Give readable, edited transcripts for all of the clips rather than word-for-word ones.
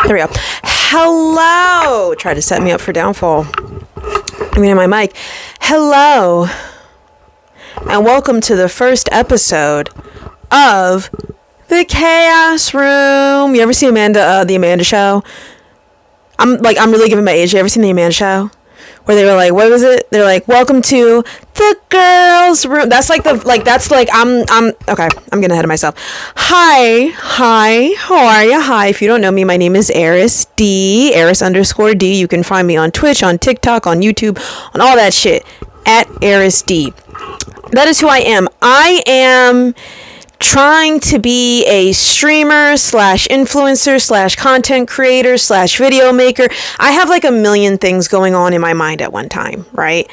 There we go. Hello. Try to set me up for downfall. I'm getting my mic. Hello. And welcome to the first episode of The Chaos Room. You ever see the Amanda Show? I'm really giving my age. You ever seen the Amanda Show? Where they were like, what was it? They're like, welcome to the girls' room. That's like I'm okay. I'm getting ahead of myself. Hi. How are you? Hi. If you don't know me, my name is Eris D. Eris_D. You can find me on Twitch, on TikTok, on YouTube, on all that shit at Eris D. That is who I am. I am trying to be a streamer / influencer / content / video maker. I have like a million things going on in my mind at one time, right?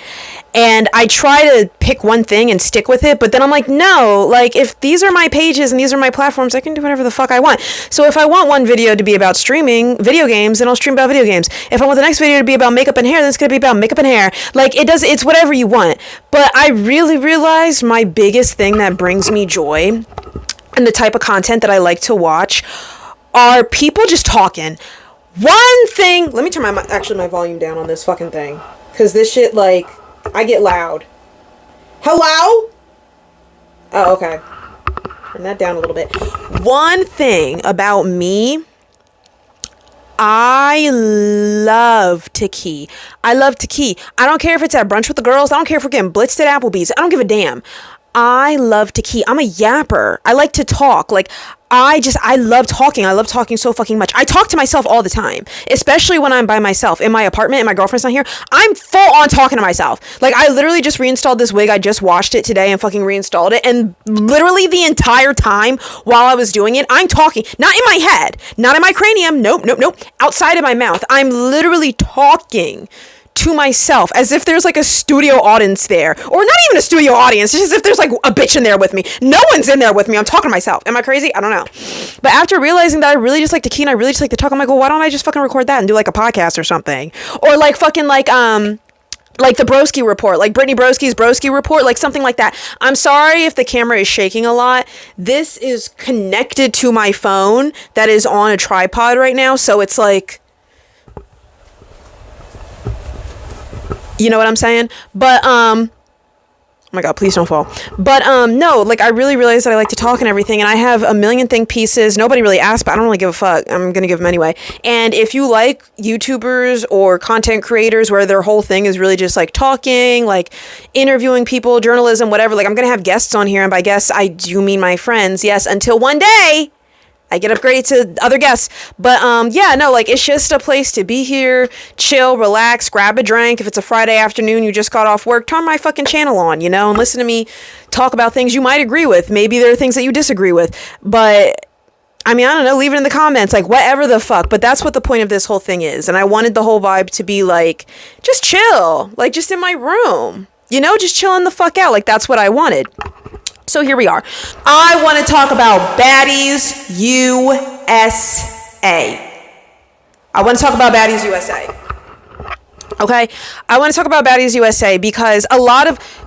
And I try to pick one thing and stick with it, but then I'm like, no, like if these are my pages and these are my platforms, I can do whatever the fuck I want. So if I want one video to be about streaming video games, then I'll stream about video games. If I want the next video to be about makeup and hair, then it's going to be about makeup and hair. Like it's whatever you want. But I really realized my biggest thing that brings me joy and the type of content that I like to watch are people just talking. One thing, let me turn my volume down on this fucking thing, because this shit, like, I get loud. Hello? Oh, okay. Turn that down a little bit. One thing about me, I love to key. I don't care if it's at brunch with the girls. I don't care if we're getting blitzed at Applebee's. I don't give a damn. I love to key. I'm a yapper. I like to talk. Like, I love talking. I love talking so fucking much. I talk to myself all the time, especially when I'm by myself in my apartment and my girlfriend's not here. I'm full on talking to myself. Like, I literally just reinstalled this wig. I just washed it today and fucking reinstalled it. And literally the entire time while I was doing it, I'm talking. Not in my head. Not in my cranium. Nope. Outside of my mouth. I'm literally talking to myself as if there's like a studio audience there, or not even a studio audience, just as if there's like a bitch in there with me. No one's in there with me. I'm talking to myself. Am I crazy? I don't know. But after realizing that I really just like to key and I really just like to talk, I'm like, well, why don't I just fucking record that and do like a podcast or something? Or like fucking like the Broski Report, like Brittany Broski's Broski Report, like something like that. I'm sorry if the camera is shaking a lot. This is connected to my phone that is on a tripod right now, so it's like, you know what I'm saying? But, oh my God, please don't fall. But, no, like, I really realized that I like to talk and everything, and I have a million think pieces. Nobody really asked, but I don't really give a fuck. I'm gonna give them anyway. And if you like YouTubers or content creators where their whole thing is really just, like, talking, like, interviewing people, journalism, whatever, like, I'm gonna have guests on here, and by guests, I do mean my friends. Yes, until one day I get upgraded to other guests. But yeah, no, like, it's just a place to be here, chill, relax, grab a drink. If it's a Friday afternoon, you just got off work, turn my fucking channel on, you know, and listen to me talk about things you might agree with. Maybe there are things that you disagree with, but I mean, I don't know, leave it in the comments, like, whatever the fuck. But that's what the point of this whole thing is. And I wanted the whole vibe to be like, just chill, like, just in my room, you know, just chilling the fuck out. Like, that's what I wanted. So here we are. I want to talk about Baddies USA. Okay? I want to talk about Baddies USA because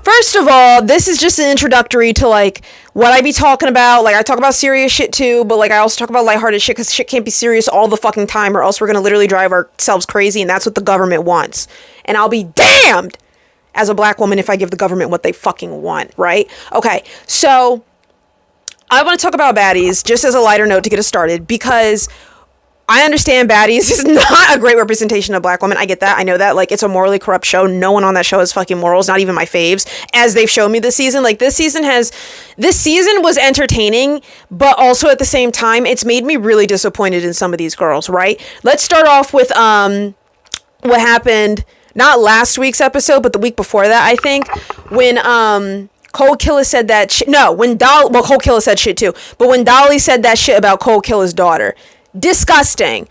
first of all, this is just an introductory to, like, what I be talking about. Like, I talk about serious shit too, but, like, I also talk about lighthearted shit because shit can't be serious all the fucking time or else we're going to literally drive ourselves crazy, and that's what the government wants. And I'll be damned as a black woman if I give the government what they fucking want, right? Okay, so I want to talk about Baddies just as a lighter note to get us started, because I understand Baddies is not a great representation of black women. I get that. I know that. Like, it's a morally corrupt show. No one on that show has fucking morals, not even my faves, as they've shown me this season. Like, this season was entertaining, but also at the same time, it's made me really disappointed in some of these girls, right? Let's start off with what happened not last week's episode, but the week before that, I think, when Cold Killer said that shit. No, Cold Killer said shit too, but when Dolly said that shit about Cold Killer's daughter. Disgusting,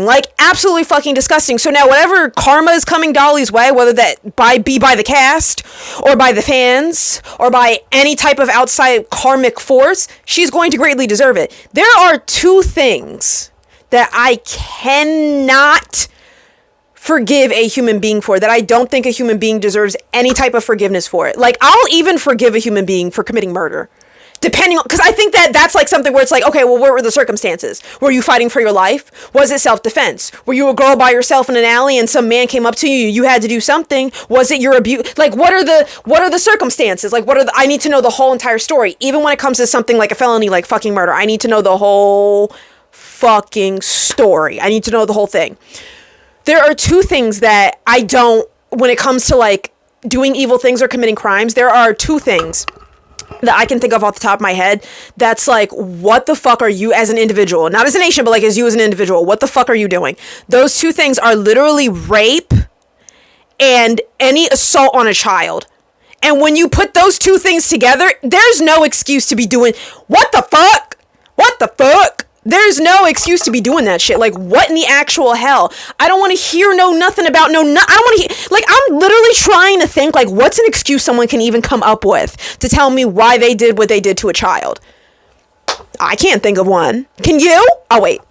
like, absolutely fucking disgusting. So now whatever karma is coming Dolly's way, whether that be by the cast or by the fans or by any type of outside karmic force, she's going to greatly deserve it. There are two things that I cannot forgive a human being for, that I don't think a human being deserves any type of forgiveness for it. Like, I'll even forgive a human being for committing murder. Depending on, because I think that that's like something where it's like, okay, well, what were the circumstances? Were you fighting for your life? Was it self-defense? Were you a girl by yourself in an alley and some man came up to you, you had to do something? Was it your abuse? Like, what are the circumstances? Like, I need to know the whole entire story. Even when it comes to something like a felony, like fucking murder, I need to know the whole fucking story. I need to know the whole thing. There are two things that I don't, when it comes to like doing evil things or committing crimes, there are two things that I can think of off the top of my head that's like, what the fuck are you as an individual, not as a nation, but like as you as an individual, what the fuck are you doing? Those two things are literally rape and any assault on a child. And when you put those two things together, there's no excuse to be doing what the fuck? What the fuck? There's no excuse to be doing that shit. Like, what in the actual hell? I don't want to hear nothing about I don't want to hear, like, I'm literally trying to think, like, what's an excuse someone can even come up with to tell me why they did what they did to a child? I can't think of one. Can you? Oh, wait.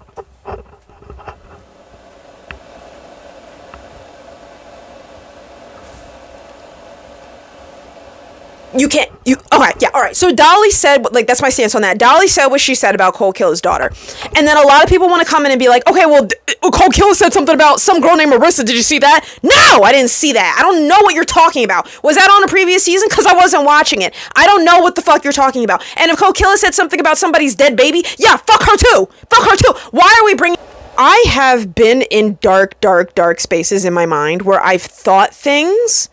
You can't, okay, yeah, all right. So Dolly said, like, that's my stance on that. Dolly said what she said about Cole Killer's daughter. And then a lot of people want to come in and be like, okay, well, Cole Killer said something about some girl named Marissa. Did you see that? No, I didn't see that. I don't know what you're talking about. Was that on a previous season? Because I wasn't watching it. I don't know what the fuck you're talking about. And if Cole Killer said something about somebody's dead baby, yeah, fuck her too. Fuck her too. Why are we bringing... I have been in dark spaces in my mind where I've thought things...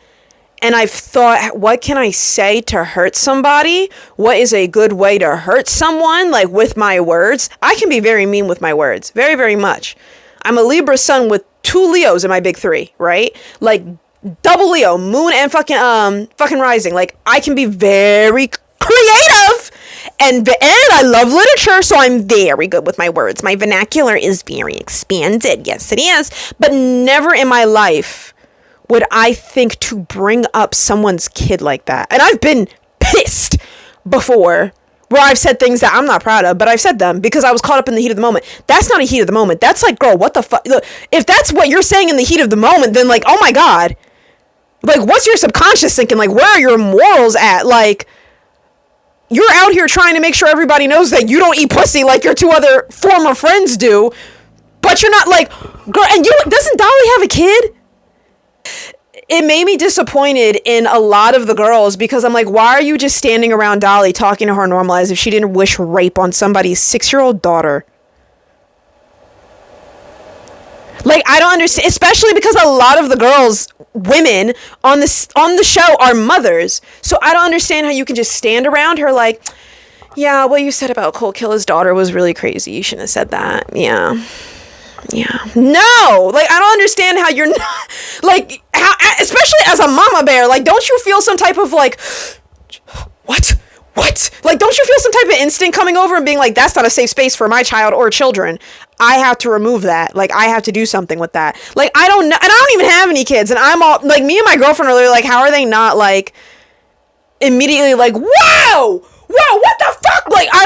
And I've thought, what can I say to hurt somebody? What is a good way to hurt someone? Like, with my words. I can be very mean with my words. Very, very much. I'm a Libra sun with 2 Leos in my big 3, right? Like, double Leo, moon and fucking rising. Like, I can be very creative. And I love literature, so I'm very good with my words. My vernacular is very expanded. Yes, it is. But never in my life would I think to bring up someone's kid like that. And I've been pissed before where I've said things that I'm not proud of, but I've said them because I was caught up in the heat of the moment. That's not a heat of the moment. That's like, girl, what the fuck? If that's what you're saying in the heat of the moment, then like, oh my God. Like, what's your subconscious thinking? Like, where are your morals at? Like, you're out here trying to make sure everybody knows that you don't eat pussy like your 2 other former friends do, but you're not like, girl, and doesn't Dolly have a kid? It made me disappointed in a lot of the girls because I'm like, why are you just standing around Dolly talking to her normal as if she didn't wish rape on somebody's 6-year-old daughter? Like, I don't understand, especially because a lot of the girls, women on the show are mothers. So I don't understand how you can just stand around her like, yeah, what you said about Cole Killer's daughter was really crazy. You shouldn't have said that. Yeah. No, like, I don't understand how you're not, like, how, especially as a mama bear, like, don't you feel some type of, like, what? Like, don't you feel some type of instinct coming over and being like, that's not a safe space for my child or children. I have to remove that. Like, I have to do something with that. Like, I don't know, and I don't even have any kids, and I'm all, like, me and my girlfriend are literally like, how are they not, like, immediately like, whoa, what the fuck? Like, I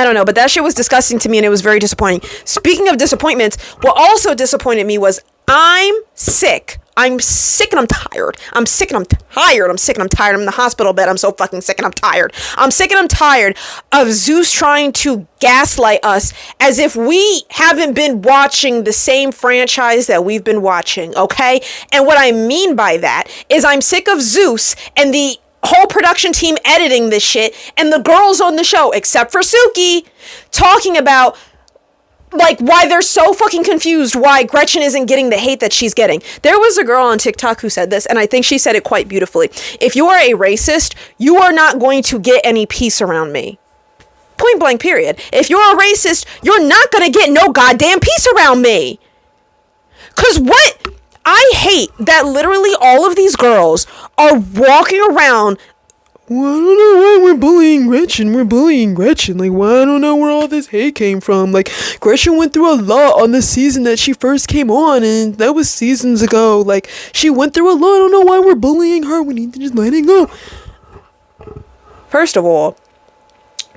don't know, but that shit was disgusting to me and it was very disappointing. Speaking of disappointments, what also disappointed me was I'm sick. I'm sick and I'm tired. I'm sick and I'm tired. I'm sick and I'm tired. I'm in the hospital bed. I'm so fucking sick and I'm tired. I'm sick and I'm tired of Zeus trying to gaslight us as if we haven't been watching the same franchise that we've been watching, okay? And what I mean by that is I'm sick of Zeus and the whole production team editing this shit and the girls on the show, except for Suki, talking about like why they're so fucking confused why Gretchen isn't getting the hate that she's getting. There was a girl on TikTok who said this, and I think she said it quite beautifully. If you are a racist, you are not going to get any peace around me. Point blank period. If you're a racist, you're not going to get no goddamn peace around me. Cause what I hate that literally all of these girls are walking around. Well, I don't know why we're bullying Gretchen. We're bullying Gretchen. Like, well, I don't know where all this hate came from. Like, Gretchen went through a lot on the season that she first came on, and that was seasons ago. Like, she went through a lot. I don't know why we're bullying her. We need to just let it go. First of all,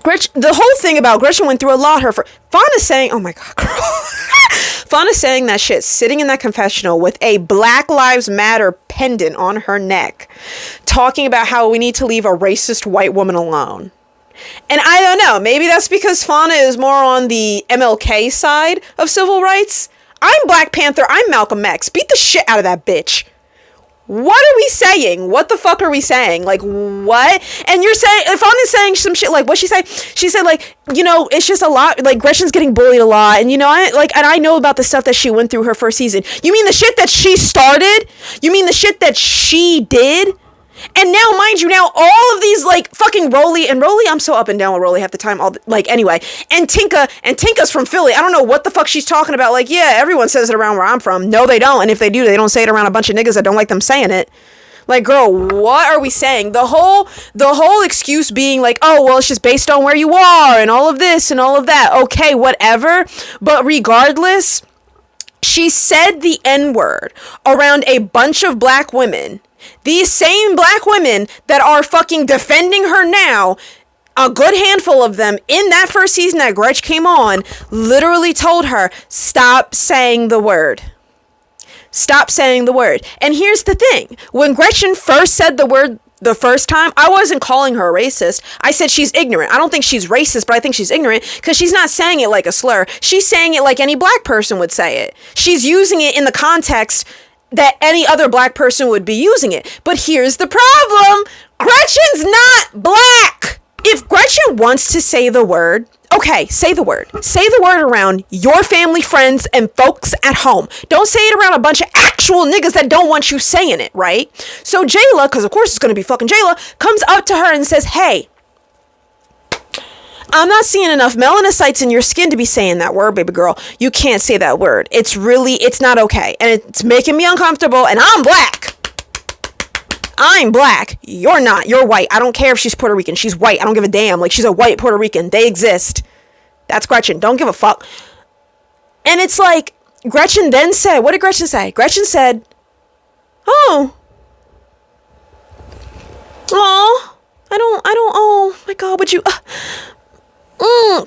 Gretchen, the whole thing about Gretchen went through a lot. Fauna's saying, oh my God, girl. Fauna saying that shit, sitting in that confessional with a Black Lives Matter pendant on her neck, talking about how we need to leave a racist white woman alone. And I don't know, maybe that's because Fauna is more on the MLK side of civil rights. I'm Black Panther, I'm Malcolm X. Beat the shit out of that bitch. What are we saying? What the fuck are we saying? Like, what? And you're saying, if I'm saying some shit, like, what'd she say? She said, like, you know, it's just a lot, like, Gretchen's getting bullied a lot, and, you know, I know about the stuff that she went through her first season. You mean the shit that she started? You mean the shit that she did? And now, mind you, now all of these, like, fucking Rolly, I'm so up and down with Rolly half the time, anyway, and Tinka's from Philly. I don't know what the fuck she's talking about. Like, yeah, everyone says it around where I'm from. No, they don't. And if they do, they don't say it around a bunch of niggas that don't like them saying it. Like, girl, what are we saying? The whole excuse being like, oh, well, it's just based on where you are and all of this and all of that. Okay, whatever. But regardless, she said the N-word around a bunch of black women. These same black women that are fucking defending her now, a good handful of them in that first season that Gretch came on, literally told her, stop saying the word. Stop saying the word. And here's the thing. When Gretchen first said the word the first time, I wasn't calling her a racist. I said she's ignorant. I don't think she's racist, but I think she's ignorant because she's not saying it like a slur. She's saying it like any black person would say it. She's using it in the context that any other black person would be using it. But here's the problem. Gretchen's not black. If Gretchen wants to say the word, okay, say the word. Say the word around your family, friends, and folks at home. Don't say it around a bunch of actual niggas that don't want you saying it, right? So Jayla, because of course it's going to be fucking Jayla, comes up to her and says, hey, I'm not seeing enough melanocytes in your skin to be saying that word, baby girl. You can't say that word. It's not okay. And it's making me uncomfortable. And I'm black. I'm black. You're not. You're white. I don't care if she's Puerto Rican. She's white. I don't give a damn. Like, she's a white Puerto Rican. They exist. That's Gretchen. Don't give a fuck. And it's like, Gretchen then said, what did Gretchen say? Gretchen said, oh, oh my God, would you,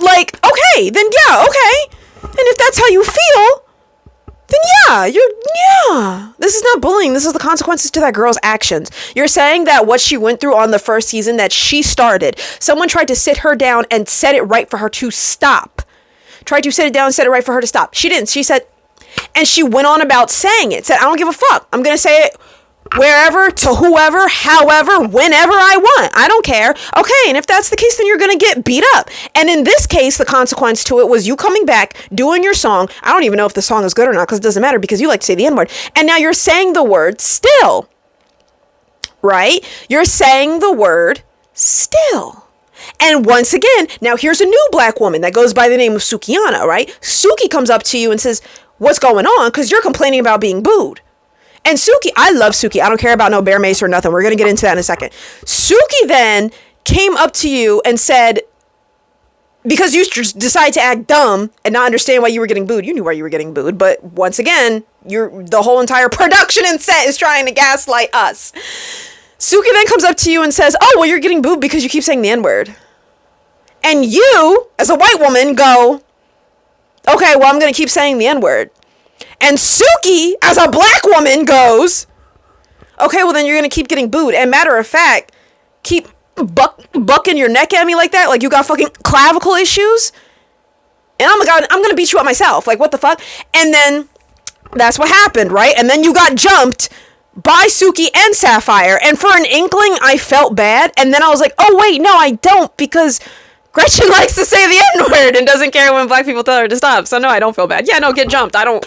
like, okay, then yeah, okay. And if that's how you feel, then yeah, this is not bullying. This is the consequences to that girl's actions. You're saying that what she went through on the first season that she started, someone tried to sit her down and set it right for her to stop. Tried to sit it down and set it right for her to stop. She didn't. She said, and she went on about saying it. Said, I don't give a fuck. I'm going to say it wherever, to whoever, however, whenever I want. I don't care. Okay, and if that's the case, then you're going to get beat up. And in this case, the consequence to it was you coming back, doing your song. I don't even know if the song is good or not because it doesn't matter because you like to say the N-word. And now you're saying the word still. Right? You're saying the word still. And once again, now here's a new black woman that goes by the name of Sukiana, right? Suki comes up to you and says, what's going on? Because you're complaining about being booed. And Suki, I love Suki. I don't care about no bear mace or nothing. We're going to get into that in a second. Suki then came up to you and said, because you decided to act dumb and not understand why you were getting booed. You knew why you were getting booed. But once again, the whole entire production and set is trying to gaslight us. Suki then comes up to you and says, oh, well, you're getting booed because you keep saying the N-word. And you, as a white woman, go, okay, well, I'm going to keep saying the N-word. And Suki, as a black woman, goes, okay, well, then you're going to keep getting booed. And matter of fact, keep bucking your neck at me like that, like you got fucking clavicle issues. And I'm going to beat you up myself. Like, what the fuck? And then that's what happened, right? And then you got jumped by Suki and Sapphire. And for an inkling, I felt bad. And then I was like, oh, wait, no, I don't, because Gretchen likes to say the N-word and doesn't care when black people tell her to stop. So, no, I don't feel bad. Yeah, no, get jumped. I don't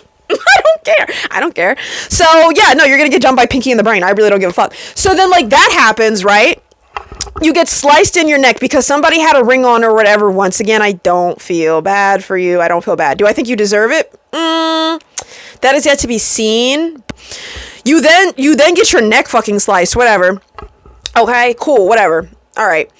care. So, yeah, no, you're going to get jumped by Pinky in the brain. I really don't give a fuck. So then, like, that happens, right? You get sliced in your neck because somebody had a ring on or whatever. Once again, I don't feel bad for you. I don't feel bad. Do I think you deserve it? That is yet to be seen. You then get your neck fucking sliced, whatever. Okay, cool, whatever. All right.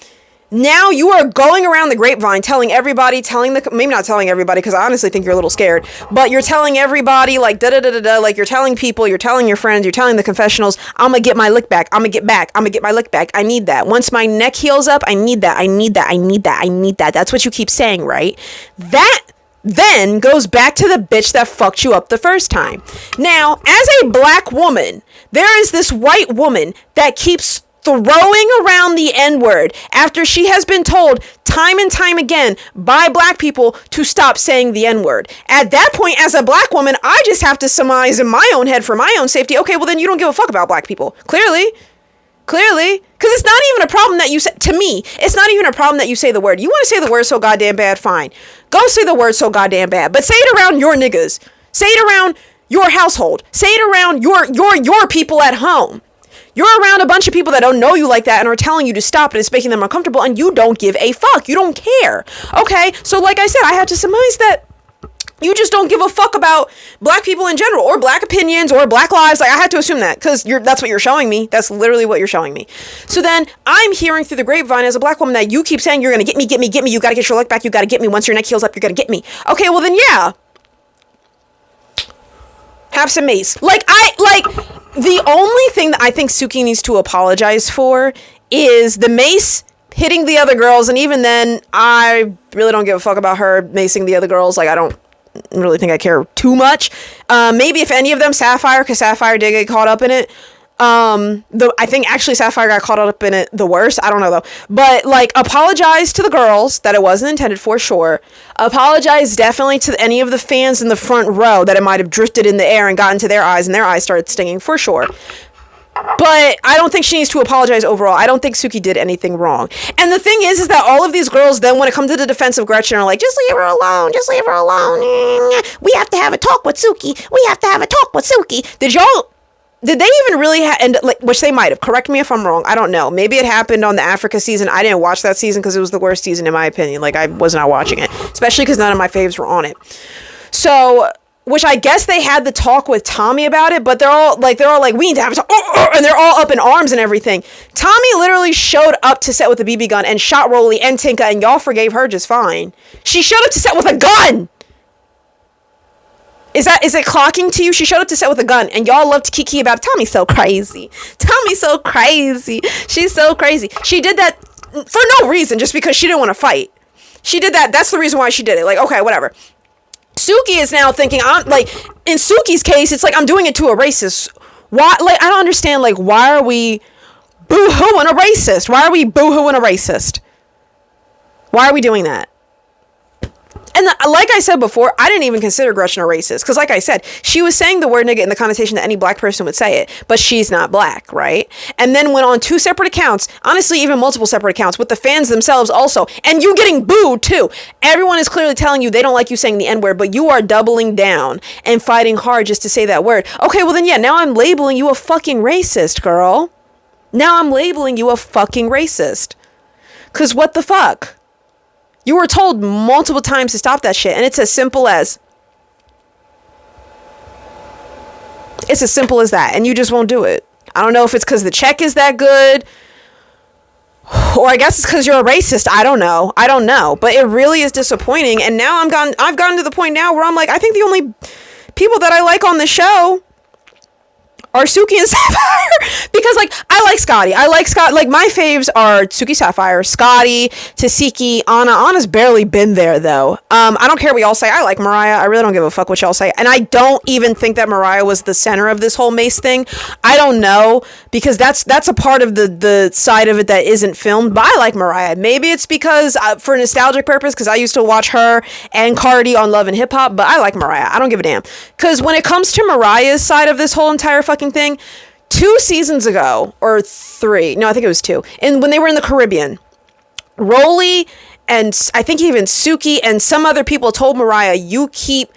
Now you are going around the grapevine telling everybody, maybe not telling everybody because I honestly think you're a little scared, but you're telling everybody like like you're telling people, you're telling your friends, you're telling the confessionals, I'm gonna get my lick back. I'm gonna get my lick back. I need that. Once my neck heals up, I need that. That's what you keep saying, right? That then goes back to the bitch that fucked you up the first time. Now, as a black woman, there is this white woman that keeps throwing around the N-word after she has been told time and time again by black people to stop saying the N-word. At that point, as a black woman, I just have to surmise in my own head for my own safety, okay, well then you don't give a fuck about black people. Clearly. Because it's not even a problem that you say, to me, it's not even a problem that you say the word. You want to say the word so goddamn bad, fine. Go say the word so goddamn bad. But say it around your niggas. Say it around your household. Say it around your people at home. You're around a bunch of people that don't know you like that and are telling you to stop and it's making them uncomfortable and you don't give a fuck. You don't care. Okay? So like I said, I had to surmise that you just don't give a fuck about black people in general or black opinions or black lives. Like I had to assume that because that's what you're showing me. That's literally what you're showing me. So then I'm hearing through the grapevine as a black woman that you keep saying you're going to get me. You got to get your leg back. You got to get me. Once your neck heals up, you're going to get me. Okay, well then yeah. Have some mace. The only thing that I think Suki needs to apologize for is the mace hitting the other girls. And even then, I really don't give a fuck about her macing the other girls. Like, I don't really think I care too much. Maybe if any of them, Sapphire, because Sapphire did get caught up in it. I think actually Sapphire got caught up in it the worst. I don't know though. But like, apologize to the girls that it wasn't intended for, sure. Apologize definitely to any of the fans in the front row that it might have drifted in the air and got into their eyes and their eyes started stinging, for sure. But I don't think she needs to apologize overall. I don't think Suki did anything wrong. And the thing is that all of these girls then, when it comes to the defense of Gretchen, are like, just leave her alone. Just leave her alone. We have to have a talk with Suki. Did they even really which they might have. Correct me if I'm wrong. I don't know. Maybe it happened on the Africa season. I didn't watch that season because it was the worst season in my opinion. Like, I was not watching it. Especially because none of my faves were on it. So, which I guess they had the talk with Tommy about it, but they're all like, we need to have a talk. And they're all up in arms and everything. Tommy literally showed up to set with a BB gun and shot Rolly and Tinka, and y'all forgave her just fine. She showed up to set with a gun! Is it clocking to you? She showed up to set with a gun, and y'all love to kiki about it. Tommy's so crazy. She's so crazy. She did that for no reason, just because she didn't want to fight. She did that. That's the reason why she did it. Like, okay, whatever. Suki is now thinking, in Suki's case, it's like, I'm doing it to a racist. Why? Like, I don't understand. Like, why are we boo-hooing a racist? Why are we doing that? And like I said before, I didn't even consider Gretchen a racist. Because like I said, she was saying the word nigga in the connotation that any black person would say it. But she's not black, right? And then went on 2 separate accounts. Honestly, even multiple separate accounts with the fans themselves also. And you getting booed too. Everyone is clearly telling you they don't like you saying the N-word. But you are doubling down and fighting hard just to say that word. Okay, well then yeah, now I'm labeling you a fucking racist, girl. Because what the fuck? You were told multiple times to stop that shit. And it's as simple as that. And you just won't do it. I don't know if it's because the check is that good. Or I guess it's because you're a racist. I don't know. But it really is disappointing. And now I've gotten to the point now where I'm like, I think the only people that I like on the show are Suki and Sapphire. Because, like, I like Scotty. Like, my faves are Suki, Sapphire, Scotty, Tasiki, Anna. Anna's barely been there, though. I don't care what y'all say. I like Mariah. I really don't give a fuck what y'all say. And I don't even think that Mariah was the center of this whole Mace thing. I don't know. Because that's a part of the side of it that isn't filmed. But I like Mariah. Maybe it's because, for nostalgic purpose, because I used to watch her and Cardi on Love and Hip Hop. But I like Mariah. I don't give a damn. Because when it comes to Mariah's side of this whole entire fucking thing, 2 seasons ago, or 3, no, I think it was 2, and when they were in the Caribbean, Rolly and I think even Suki and some other people told Mariah, you keep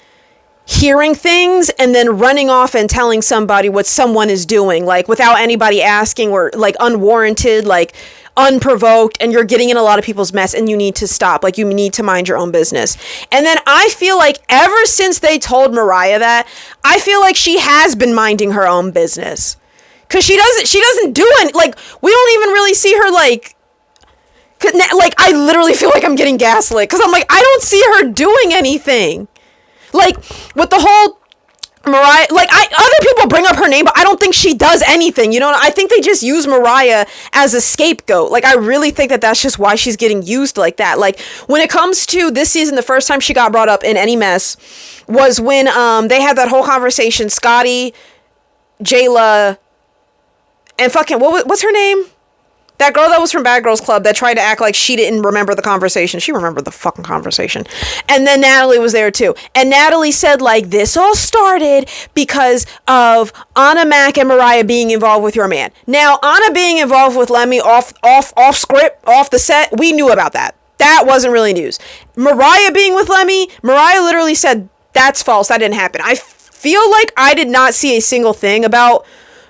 hearing things and then running off and telling somebody what someone is doing, like without anybody asking, or like unwarranted, like unprovoked, and you're getting in a lot of people's mess and you need to stop. Like, you need to mind your own business. And then I feel like ever since they told Mariah that, I feel like she has been minding her own business. Cause she doesn't do it. Like, we don't even really see her like I literally feel like I'm getting gaslit. Cause I'm like, I don't see her doing anything. Like, with the whole Mariah, like, other people bring up her name, but I don't think she does anything, you know? I think they just use Mariah as a scapegoat. Like, I really think that that's just why she's getting used like that. Like, when it comes to this season, the first time she got brought up in any mess was when they had that whole conversation, Scotty, Jayla, and fucking, what's her name? That girl that was from Bad Girls Club that tried to act like she didn't remember the conversation. She remembered the fucking conversation. And then Natalie was there too. And Natalie said, like, this all started because of Anna Mac and Mariah being involved with your man. Now, Anna being involved with Lemmy off script, off the set, we knew about that. That wasn't really news. Mariah being with Lemmy, Mariah literally said, that's false. That didn't happen. I feel like I did not see a single thing about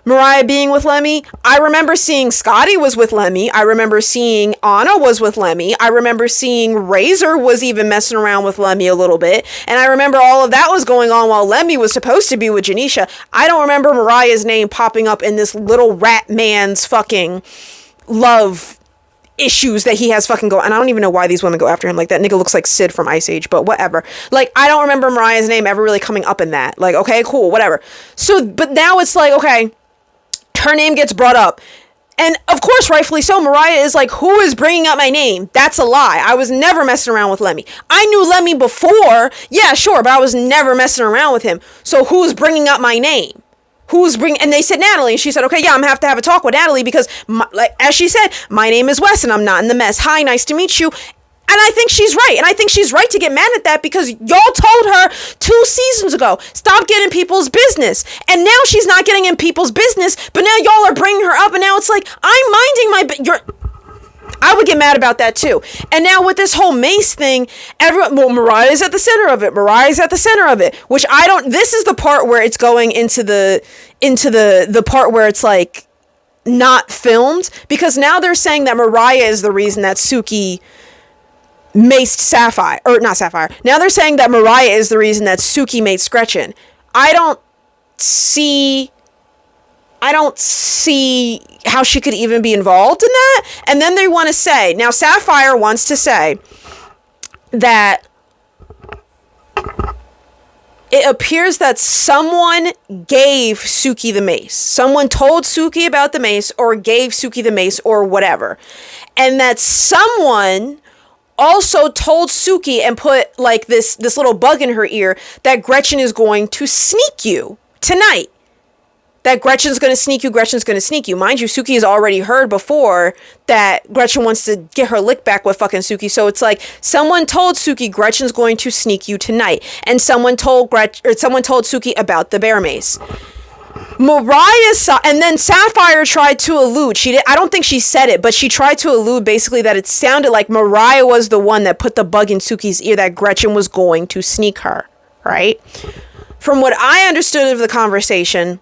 Mariah being with Lemmy. I remember seeing Scotty was with Lemmy. I remember seeing Anna was with Lemmy. I remember seeing Razor was even messing around with Lemmy a little bit. And I remember all of that was going on while Lemmy was supposed to be with Janisha. I don't remember Mariah's name popping up in this little rat man's fucking love issues that he has fucking go. And I don't even know why these women go after him. Like, that nigga looks like Sid from Ice Age, but whatever. Like, I don't remember Mariah's name ever really coming up in that. Like, okay, cool, whatever. So, but now it's like, okay, her name gets brought up. And of course, rightfully so, Mariah is like, who is bringing up my name? That's a lie. I was never messing around with Lemmy. I knew Lemmy before. Yeah, sure. But I was never messing around with him. So who's bringing up my name? And they said Natalie. And she said, okay, yeah, I'm gonna have a talk with Natalie because, like, as she said, my name is Wes and I'm not in the mess. Hi, nice to meet you. And I think she's right. And I think she's right to get mad at that because y'all told her 2 seasons ago, stop getting people's business. And now she's not getting in people's business, but now y'all are bringing her up. And now it's like, I'm minding I would get mad about that too. And now with this whole Mace thing, Mariah's at the center of it. Mariah's at the center of it, which this is the part where it's going into the part where it's like not filmed, because now they're saying that Mariah is the reason that Suki maced Sapphire, or not Sapphire. Now they're saying that Mariah is the reason that Suki maced Gretchen. I don't see how she could even be involved in that. And then they want to say, now Sapphire wants to say that it appears that someone gave Suki the mace. Someone told Suki about the mace or gave Suki the mace or whatever. And that someone also told Suki and put like this little bug in her ear that Gretchen is going to sneak you tonight. That Gretchen's going to sneak you. Gretchen's going to sneak you. Mind you, Suki has already heard before that Gretchen wants to get her lick back with fucking Suki. So it's like someone told Suki Gretchen's going to sneak you tonight. And someone told Suki about the bear mace. Mariah saw, and then Sapphire tried to allude. I don't think she said it, but she tried to allude basically that it sounded like Mariah was the one that put the bug in Suki's ear that Gretchen was going to sneak her, right? From what I understood of the conversation,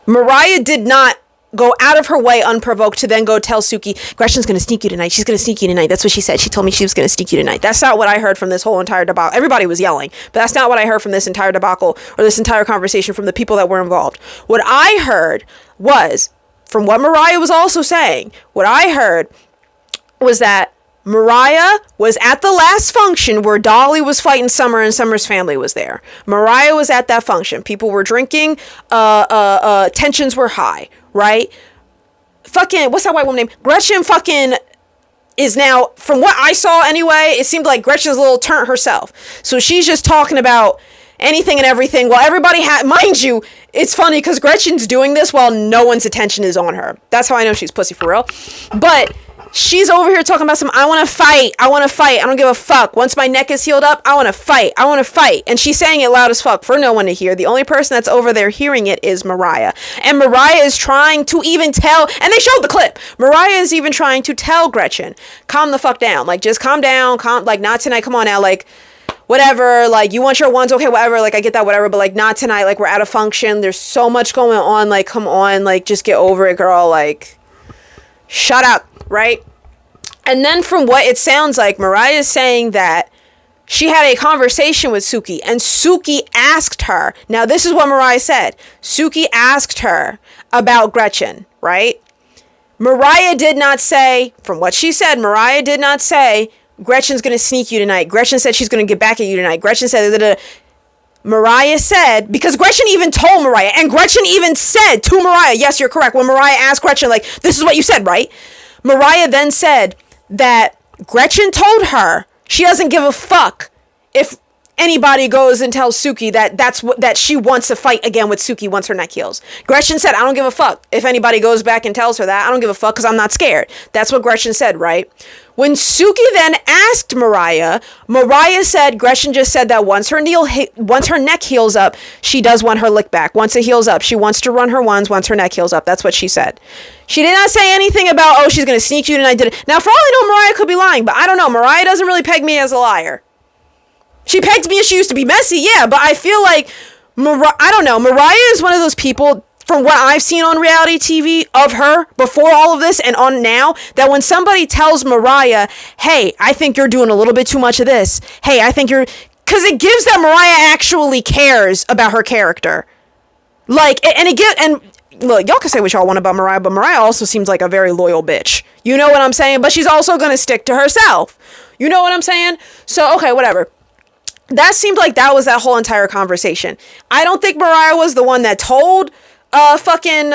Mariah did not go out of her way unprovoked to then go tell Suki, Gretchen's going to sneak you tonight. She's going to sneak you tonight. That's what she said. She told me she was going to sneak you tonight. That's not what I heard from this whole entire debacle. Everybody was yelling, but that's not what I heard from this entire debacle or this entire conversation from the people that were involved. What I heard was, from what Mariah was also saying, what I heard was that Mariah was at the last function where Dolly was fighting Summer and Summer's family was there. Mariah was at that function. People were drinking. Tensions were high, right? Fucking, what's that white woman name? Gretchen fucking is now, from what I saw anyway, it seemed like Gretchen's a little turnt herself. So she's just talking about anything and everything while everybody mind you, it's funny because Gretchen's doing this while no one's attention is on her. That's how I know she's pussy for real. But she's over here talking about I want to fight. I don't give a fuck. Once my neck is healed up, I want to fight. And she's saying it loud as fuck for no one to hear. The only person that's over there hearing it is Mariah. And Mariah is trying to even tell, and they showed the clip. Mariah is even trying to tell Gretchen, calm the fuck down. Like, just calm down. Like, not tonight. Come on now. Like, whatever. Like, you want your ones. Okay, whatever. Like, I get that, whatever. But, like, not tonight. Like, we're at a function. There's so much going on. Like, come on. Like, just get over it, girl. Like, shut up. Right? And then from what it sounds like, Mariah is saying that she had a conversation with Suki and Suki asked her. Now, this is what Mariah said. Suki asked her about Gretchen, right? Mariah did not say, from what she said, Mariah did not say, Gretchen's going to sneak you tonight. Gretchen said she's going to get back at you tonight. Gretchen said, Mariah said, because Gretchen even told Mariah, and Gretchen even said to Mariah, yes, you're correct. When Mariah asked Gretchen, like, this is what you said, right? Mariah then said that Gretchen told her she doesn't give a fuck if anybody goes and tells Suki that she wants to fight again with Suki once her neck heals. Gretchen said, I don't give a fuck if anybody goes back and tells her that. I don't give a fuck because I'm not scared. That's what Gretchen said, right? When Suki then asked Mariah said Gretchen just said that once her neck heals up, she does want her lick back. Once it heals up, she wants to run her ones once her neck heals up. That's what she said. She did not say anything about, oh, she's going to sneak you tonight. Now, for all I know, Mariah could be lying, but I don't know. Mariah doesn't really peg me as a liar. She pegged me as she used to be messy, yeah, but I feel like, I don't know, Mariah is one of those people, from what I've seen on reality TV of her before all of this and on now, that when somebody tells Mariah, hey, I think you're doing a little bit too much of this. Hey, I think you're, because it gives that Mariah actually cares about her character. Like, and look, y'all can say what y'all want about Mariah, but Mariah also seems like a very loyal bitch. You know what I'm saying? But she's also going to stick to herself. You know what I'm saying? So, okay, whatever. That seemed like that was that whole entire conversation. I don't think Mariah was the one that told fucking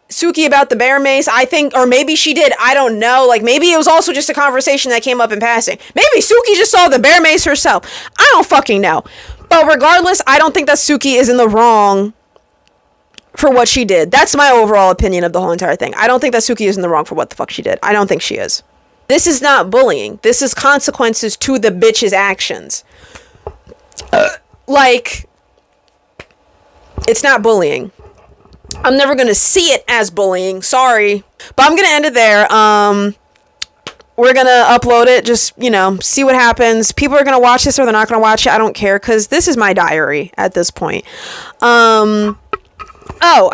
Suki about the bear mace. I think, or maybe she did. I don't know. Like, maybe it was also just a conversation that came up in passing. Maybe Suki just saw the bear mace herself. I don't fucking know. But regardless, I don't think that Suki is in the wrong for what she did. That's my overall opinion of the whole entire thing. I don't think that Suki is in the wrong for what the fuck she did. I don't think she is. This is not bullying. This is consequences to the bitch's actions. Like, it's not bullying. I'm never going to see it as bullying. Sorry. But I'm going to end it there. We're going to upload it. Just, see what happens. People are going to watch this or they're not going to watch it. I don't care because this is my diary at this point. I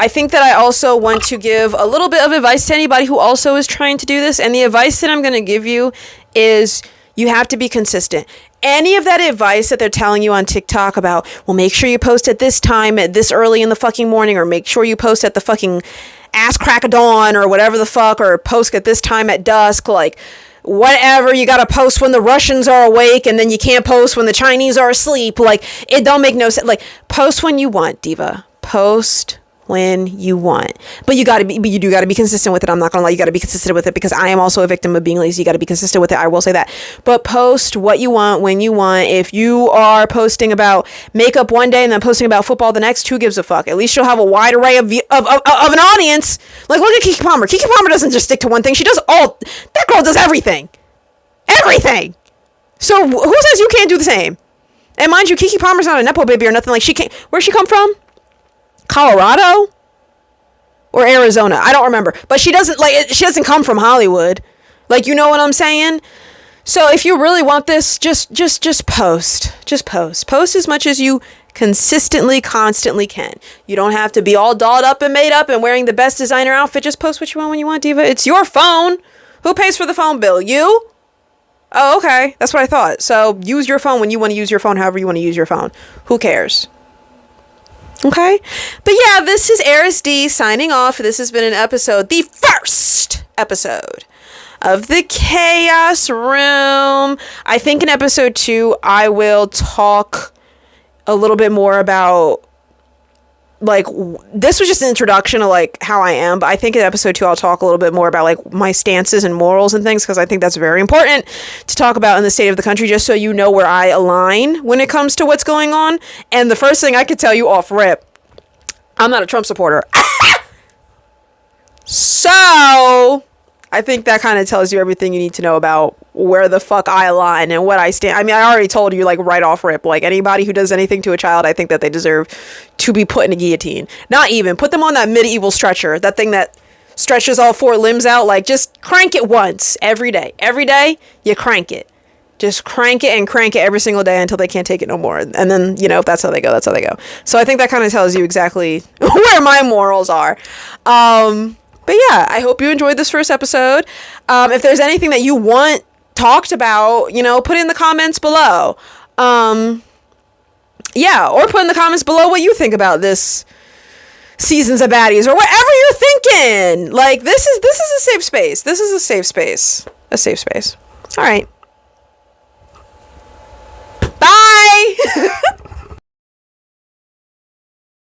think that I also want to give a little bit of advice to anybody who also is trying to do this. And the advice that I'm going to give you is you have to be consistent. Any of that advice that they're telling you on TikTok about, well, make sure you post at this time, at this early in the fucking morning, or make sure you post at the fucking ass crack of dawn, or whatever the fuck, or post at this time at dusk, like, whatever, you gotta post when the Russians are awake, and then you can't post when the Chinese are asleep, like, it don't make no sense. Like, post when you want, diva. Post when you want, but you do gotta be consistent with it. I'm not gonna lie, you gotta be consistent with it because I am also a victim of being lazy. You gotta be consistent with it. I will say that. But post what you want when you want. If you are posting about makeup one day and then posting about football the next, who gives a fuck? At least you'll have a wide array of an audience. Like, look at Keke Palmer. Keke Palmer doesn't just stick to one thing. She does that girl does everything. So who says you can't do the same? And mind you, Keke Palmer's not a nepo baby or nothing. Like, where'd she come from? Colorado or Arizona, I don't remember, but she doesn't come from Hollywood, like, you know what I'm saying? So if you really want this, just post as much as you constantly can. You don't have to be all dolled up and made up and wearing the best designer outfit. Just post what you want when you want, diva. It's your phone. Who pays for the phone bill? You? Oh, okay, that's what I thought. So use your phone when you want to use your phone, however you want to use your phone. Who cares? Okay, but yeah, this is Eris D signing off. This has been the first episode of the Chaos Room. I think in episode 2, I will talk a little bit more about, like, this was just an introduction to, like, how I am, but I think in episode 2, I'll talk a little bit more about, like, my stances and morals and things, because I think that's very important to talk about in the state of the country, just so you know where I align when it comes to what's going on. And the first thing I could tell you off rip, I'm not a Trump supporter. So I think that kind of tells you everything you need to know about where the fuck I align and what I stand. I mean, I already told you, like, right off rip, like, anybody who does anything to a child, I think that they deserve to be put in a guillotine. Not even. Put them on that medieval stretcher, that thing that stretches all 4 limbs out. Like, just crank it once every day. Every day, you crank it. Just crank it and crank it every single day until they can't take it no more. And then, if that's how they go, that's how they go. So I think that kind of tells you exactly where my morals are. But yeah, I hope you enjoyed this first episode. If there's anything that you want talked about, put it in the comments below. Yeah, or put in the comments below what you think about this seasons of Baddies or whatever you're thinking. Like, this is a safe space. This is a safe space. A safe space. All right. Bye.